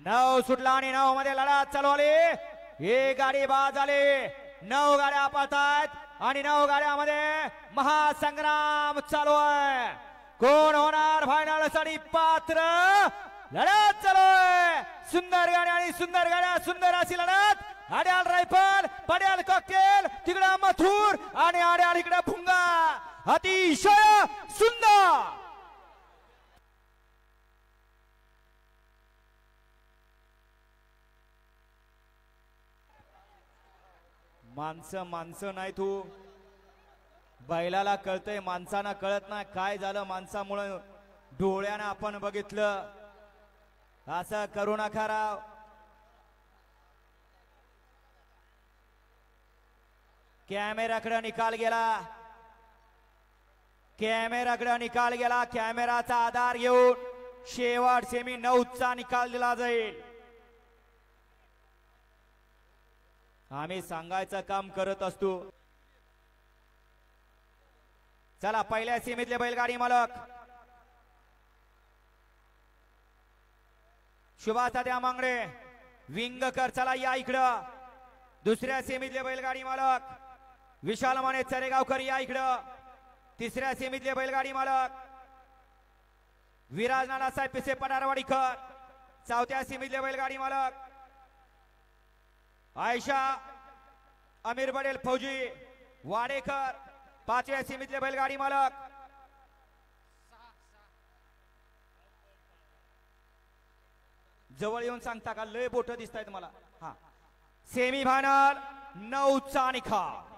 9 सुटला आणि 9 मध्ये लढत चालू आली. एक गाडी बाद झाली. 9 गाड्या पळतायत आणि 9 गाड्यामध्ये महासंग्राम चालू आहे. कोण होणार फायनल साठी पात्र? लढत चालू आहे. सुंदर गाड्या आणि सुंदर गाड्या, सुंदर अशी लढत. आड्याल रायफल, पड्याल कॉकटेल, तिकडे मथुर आणि आड्याल इकडे भुंगा. अतिशय सुंदर माणसं नाही तू. बैलाला कळतंय, माणसांना कळत नाही. काय झालं माणसामुळे डोळ्यानं आपण बघितलं. असं करू नका राव. कॅमेराकडे निकाल गेला. कॅमेराकडे निकाल गेला. कॅमेराचा आधार घेऊन शेवट सेमी 9चा निकाल दिला जाईल. आम्ही सांगायचं काम करत असतो. चला पहिल्या सीमेतले बैलगाडी मालक शुभासाद्या मांगडे विंगकर, चला या इकडं. दुसऱ्या सीमेतले बैलगाडी मालक विशाल माने चरेगावकर, या इकडं. तिसऱ्या सीमेतले बैलगाडी मालक विराज नानासाहेब पिसे पडारवाडीकर. चौथ्या सीमेतले बैलगाडी मालक आयशा अमीर बडेल फौजी वाडेकर. पाचव्या सीमेतले बैलगाडी मालक जवळ येऊन सांगता का? लय बोट दिसत आहेत मला. हा, सेमी फायनल 9चा निकाल.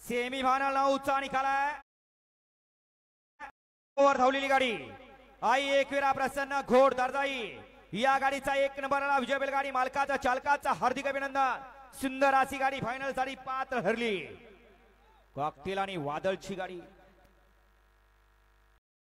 सेमी फायनल 9चा निकाल आहे. वर धावलेली गाडी आई एकविरा प्रसन्न घोड दर्जाई, या गाडीचा 1 नंबरला विजय बैलगाडी मालकाचा चालकाचा हार्दिक अभिनंदन. सुंदर अशी गाडी फायनल साठी पात्र ठरली. कॉकटेल आणि वादळची गाडी.